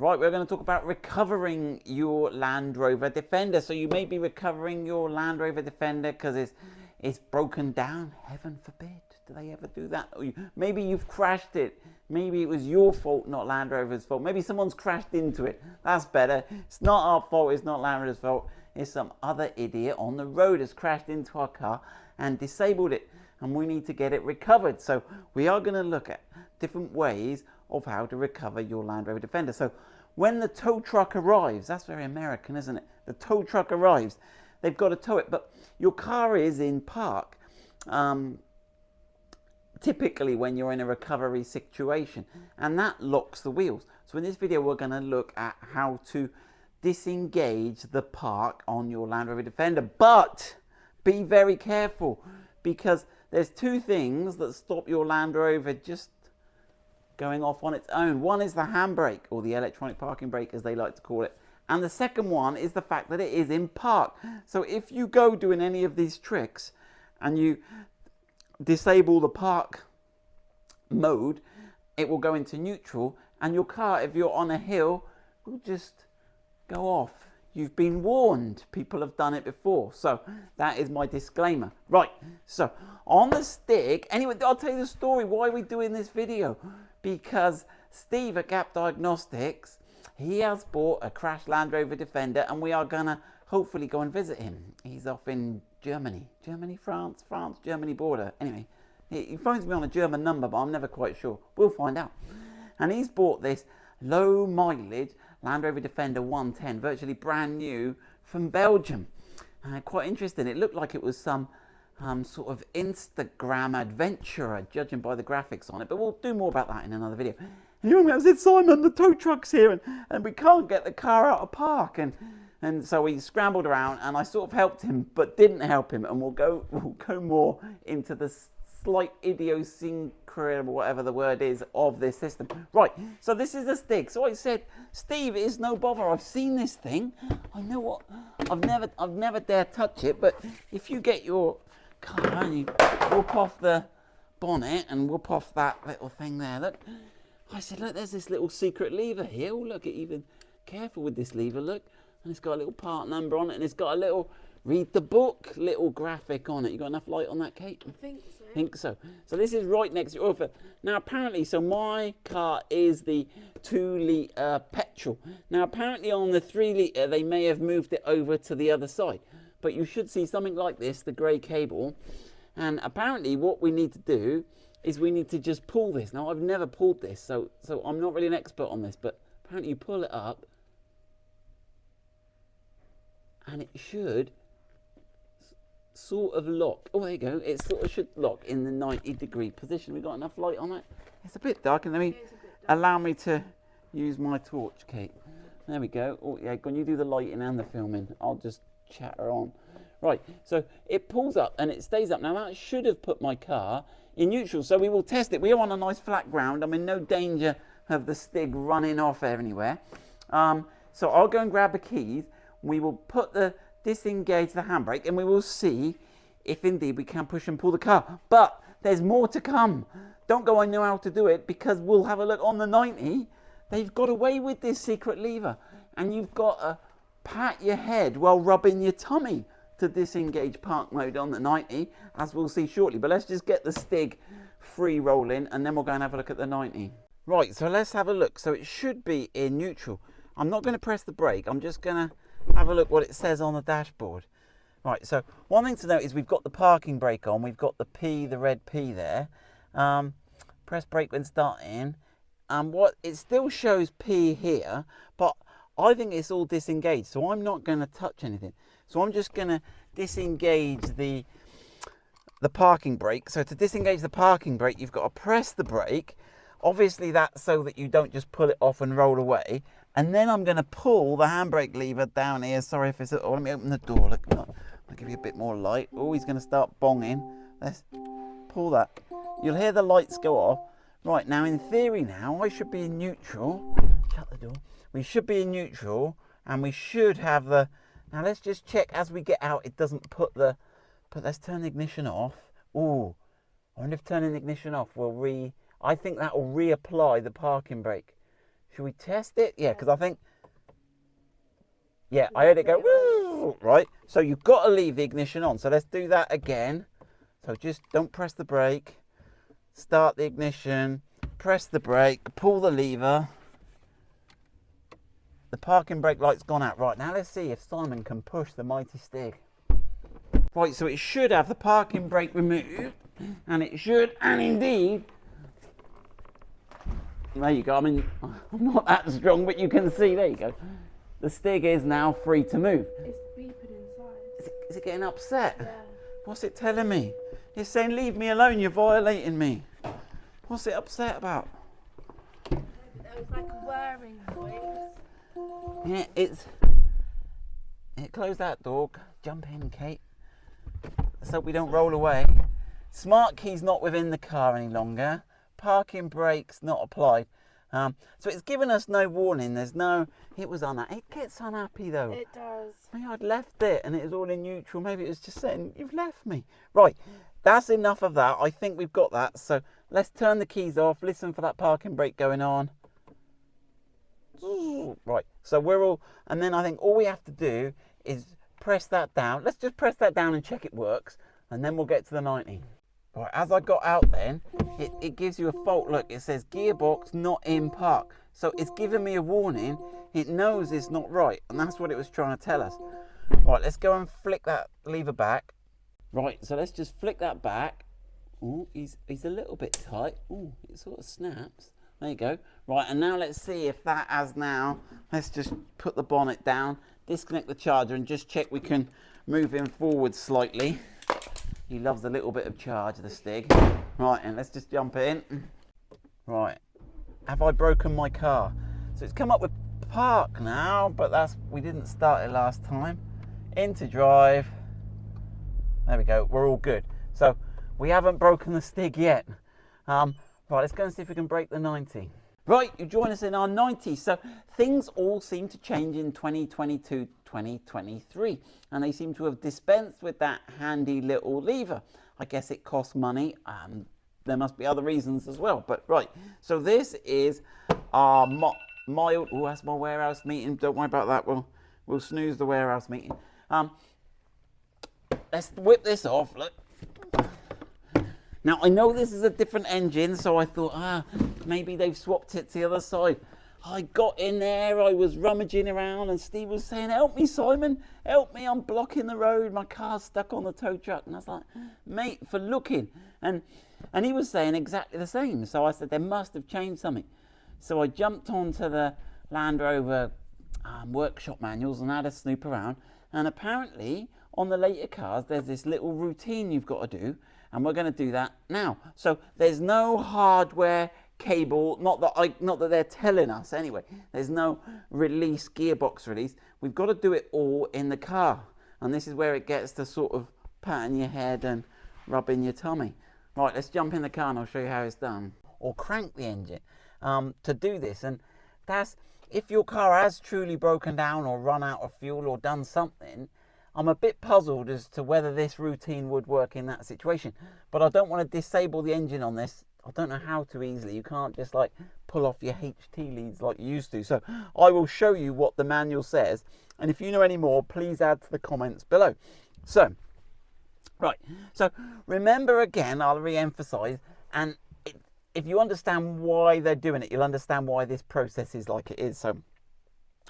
Right, we're going to talk about recovering your Land Rover Defender. So you may be recovering your Land Rover Defender because it's broken down. Heaven forbid. Do they ever do that? Or maybe you've crashed it. Maybe it was your fault, not Land Rover's fault. Maybe someone's crashed into it. That's better. It's not our fault. It's not Land Rover's fault. It's some other idiot on the road has crashed into our car and disabled it. And we need to get it recovered. So we are going to look at different ways of how to recover your Land Rover Defender. So when the tow truck arrives, that's very American, isn't it? The tow truck arrives, they've got to tow it, but your car is in park. Typically when you're in a recovery situation, and that locks the wheels. So in this video, we're going to look at how to disengage the park on your Land Rover Defender, but be very careful because there's two things that stop your Land Rover just going off on its own. One is the handbrake, or the electronic parking brake as they like to call it, and the second one is the fact that it is in park. So if you go doing any of these tricks and you disable the park mode, it will go into neutral and your car, if you're on a hill, will just go off. You've been warned. People have done it before. So that is my disclaimer. Right, so on the stick, anyway, I'll tell you the story why we're doing this video. Because Steve at Gap Diagnostics, he has bought a crashed Land Rover Defender and we are going to hopefully go and visit him. He's off in Germany, France, Germany border. Anyway, he phones me on a German number, but I'm never quite sure. We'll find out. And he's bought this low mileage Land Rover Defender 110, virtually brand new from Belgium. Quite interesting. It looked like it was some sort of Instagram adventurer, judging by the graphics on it, but we'll do more about that in another video. And you remember, I said, Simon, the tow truck's here and we can't get the car out of park. And so we scrambled around and I sort of helped him, but didn't help him. And we'll go more into the slight idiosyncrasy, whatever the word is, of this system. Right, so this is the stick. So I said, Steve, it's no bother. I've seen this thing. I know what, I've never dared touch it, but if you get your car and you whoop off the bonnet and whoop off that little thing there, look, I said, look, there's this little secret lever here. Oh, look, even careful with this lever, look, and it's got a little part number on it, and it's got a little read the book little graphic on it. You got enough light on that, Kate? I think so. So this is right next to your offer. Now apparently, so my car is the 2-litre petrol. Now apparently on the 3-litre they may have moved it over to the other side, but you should see something like this, the grey cable. And apparently what we need to do is we need to just pull this. Now I've never pulled this, so I'm not really an expert on this, but apparently you pull it up and it should sort of lock. Oh, there you go. It sort of should lock in the 90-degree position. We got enough light on it? It's a bit dark, and let me allow me to use my torch, Kate. There we go. Oh yeah, when you do the lighting and the filming, I'll just chatter on. Right, so it pulls up and it stays up. Now that should have put my car in neutral, so we will test it. We are on a nice flat ground. I'm in no danger of the stig running off anywhere. So I'll go and grab the keys. We will disengage the handbrake and we will see if indeed we can push and pull the car. But there's more to come. Don't go, I know how to do it, because we'll have a look on the 90. They've got away with this secret lever and you've got to pat your head while rubbing your tummy to disengage park mode on the 90, as we'll see shortly. But let's just get the stig free rolling and then we'll go and have a look at the 90. Right, so let's have a look. So it should be in neutral. I'm not going to press the brake. I'm just going to have a look what it says on the dashboard. Right, so one thing to note is we've got the parking brake on. We've got the P, the red P there. Press brake when starting. What it still shows P here, but I think it's all disengaged, so I'm not going to touch anything. So I'm just going to disengage the parking brake. So to disengage the parking brake, you've got to press the brake. Obviously that's so that you don't just pull it off and roll away. And then I'm going to pull the handbrake lever down here. Sorry if it's... Oh, let me open the door. Look, I'll give you a bit more light. Oh, he's going to start bonging. Let's pull that. You'll hear the lights go off. Right, now in theory now, I should be in neutral. Shut the door. We should be in neutral and we should have the... Now let's just check as we get out it doesn't put the... But let's turn the ignition off. Oh, I wonder if turning the ignition off will I think that will reapply the parking brake. Should we test it? Yeah, because I think, yeah, I heard it go, woo, right? So you've got to leave the ignition on. So let's do that again. So just don't press the brake. Start the ignition, press the brake, pull the lever. The parking brake light's gone out. Right, now let's see if Simon can push the mighty stick. Right, so it should have the parking brake removed, and it should, and indeed, there you go. I mean, I'm not that strong, but you can see, there you go. The stick is now free to move. It's beeping inside. Is it getting upset? Yeah. What's it telling me? It's saying, leave me alone, you're violating me. What's it upset about? There was like a whirring noise. Yeah, it closed that door. Jump in, Kate. Let's hope we don't roll away. Smart key's not within the car any longer. Parking brakes not applied. So it's given us no warning. There's no, it was on that. It gets unhappy though. It does. Maybe I'd left it and it was all in neutral. Maybe it was just saying, you've left me. Right, that's enough of that. I think we've got that. So let's turn the keys off. Listen for that parking brake going on. Right, so we're all, and then I think all we have to do is press that down. Let's just press that down and check it works, and then we'll get to the 90. Right, as I got out then, it gives you a fault. Look, it says gearbox not in park. So it's giving me a warning. It knows it's not right, and that's what it was trying to tell us. Right, let's go and flick that lever back. Right, so let's just flick that back. Oh, he's a little bit tight. Oh, it sort of snaps. There you go. Right, and now let's see if that has now. Let's just put the bonnet down, disconnect the charger, and just check we can move him forward slightly. He loves a little bit of charge, the Stig. Right, and let's just jump in. Right, have I broken my car? So it's come up with park now, but we didn't start it last time. Into drive. There we go, we're all good. So we haven't broken the Stig yet. Right, let's go and see if we can break the 90. Right, you join us in our 90. So things all seem to change in 2022, 2023. And they seem to have dispensed with that handy little lever. I guess it costs money. There must be other reasons as well. But right, so this is our mild... Oh, that's my warehouse meeting. Don't worry about that. We'll snooze the warehouse meeting. Let's whip this off. Look. Now, I know this is a different engine, so I thought, maybe they've swapped it to the other side. I got in there, I was rummaging around, and Steve was saying, help me, Simon, help me, I'm blocking the road, my car's stuck on the tow truck. And I was like, mate, for looking. And he was saying exactly the same. So I said, they must have changed something. So I jumped onto the Land Rover workshop manuals and had a snoop around. And apparently, on the later cars, there's this little routine you've got to do. And we're going to do that now. So there's no hardware cable, not that they're telling us anyway. There's no release, gearbox release. We've got to do it all in the car. And this is where it gets to sort of patting your head and rubbing your tummy. Right, let's jump in the car and I'll show you how it's done. Or crank the engine to do this. And that's, if your car has truly broken down or run out of fuel or done something, I'm a bit puzzled as to whether this routine would work in that situation. But I don't want to disable the engine on this. I don't know how to easily. You can't just like pull off your HT leads like you used to. So I will show you what the manual says. And if you know any more, please add to the comments below. So, right. So remember again, I'll re-emphasize. And if you understand why they're doing it, you'll understand why this process is like it is. So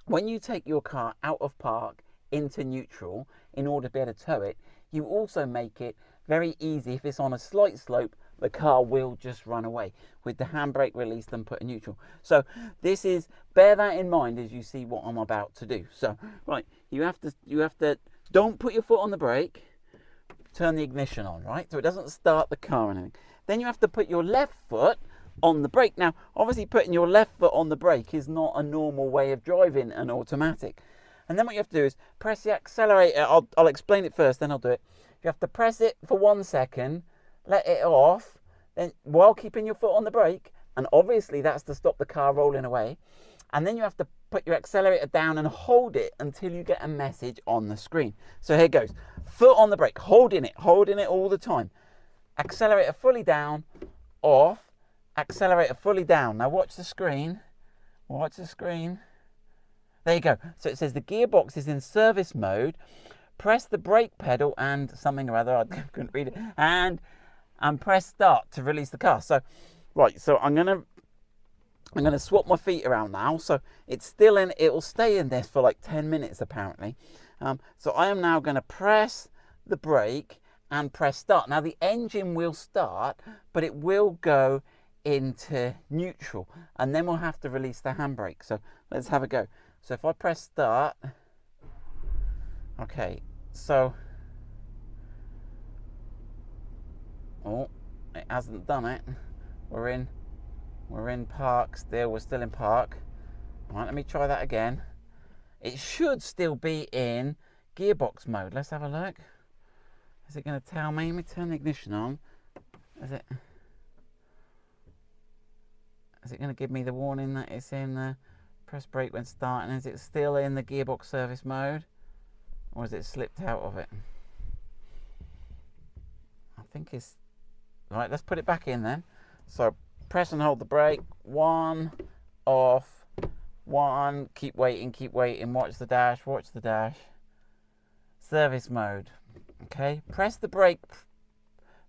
when you take your car out of park, into neutral in order to be able to tow it, you also make it very easy. If it's on a slight slope, the car will just run away with the handbrake released and put in neutral. So this is, bear that in mind as you see what I'm about to do. So right, you have to don't put your foot on the brake, turn the ignition on, right, so it doesn't start the car or anything. Then you have to put your left foot on the brake. Now obviously putting your left foot on the brake is not a normal way of driving an automatic. And then what you have to do is press the accelerator. I'll explain it first, then I'll do it. You have to press it for 1 second, let it off, then while keeping your foot on the brake, and obviously that's to stop the car rolling away. And then you have to put your accelerator down and hold it until you get a message on the screen. So here goes. Foot on the brake, holding it all the time. Accelerator fully down, off, accelerator fully down. Now watch the screen. Watch the screen. There you go. So it says the gearbox is in service mode. Press the brake pedal and something or other. I couldn't read it. And press start to release the car. So, right. So I'm gonna swap my feet around now. So it's still in. It will stay in this for like 10 minutes apparently. So I am now going to press the brake and press start. Now the engine will start, but it will go into neutral, and then we'll have to release the handbrake. So let's have a go. So if I press start, okay, so, oh, it hasn't done it. We're in park still. We're still in park. All right, let me try that again. It should still be in gearbox mode. Let's have a look. Is it going to tell me? Let me turn the ignition on. Is it going to give me the warning that it's in the press brake when starting? Is it still in the gearbox service mode, or has it slipped out of it? I think it's right. Let's put it back in then. So press and hold the brake. 1, off. 1. Keep waiting. Watch the dash. Service mode. Okay. Press the brake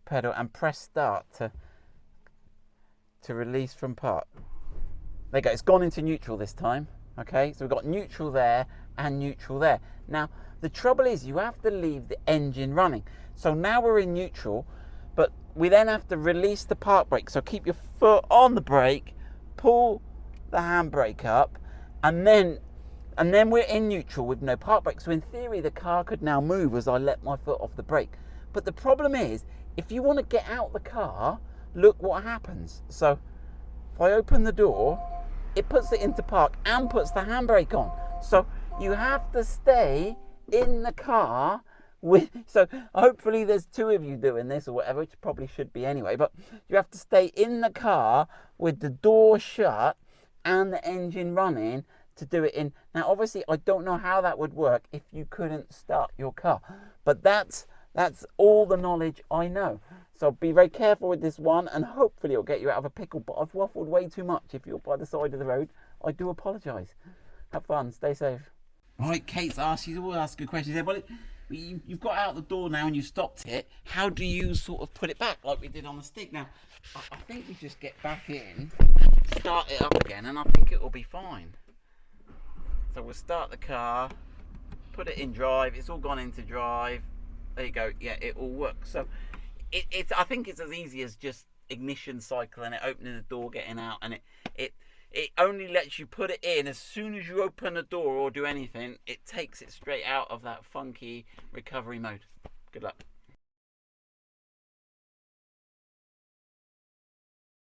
pedal and press start to release from park. There you go. It's gone into neutral this time. Okay. So we've got neutral there and neutral there. Now the trouble is you have to leave the engine running. So now we're in neutral, but we then have to release the park brake. So keep your foot on the brake, pull the handbrake up, and then we're in neutral with no park brake. So in theory, the car could now move as I let my foot off the brake. But the problem is, if you want to get out the car, look what happens. So if I open the door, it puts it into park and puts the handbrake on. So you have to stay in the car so hopefully there's 2 of you doing this or whatever, which probably should be anyway, but you have to stay in the car with the door shut and the engine running to do it in. Now obviously I don't know how that would work if you couldn't start your car, but that's all the knowledge I know. So be very careful with this one, and hopefully it'll get you out of a pickle. But I've waffled way too much. If you're by the side of the road, I do apologise. Have fun, stay safe. Right, Kate's asked, she's always asking questions there. Well, you've got out the door now and you stopped it. How do you sort of put it back like we did on the stick? Now, I think we just get back in, start it up again, and I think it will be fine. So we'll start the car, put it in drive. It's all gone into drive. There you go. Yeah, it all works. So I think it's as easy as just ignition cycle and it opening the door, getting out, and it only lets you put it in as soon as you open the door or do anything. It takes it straight out of that funky recovery mode. Good luck.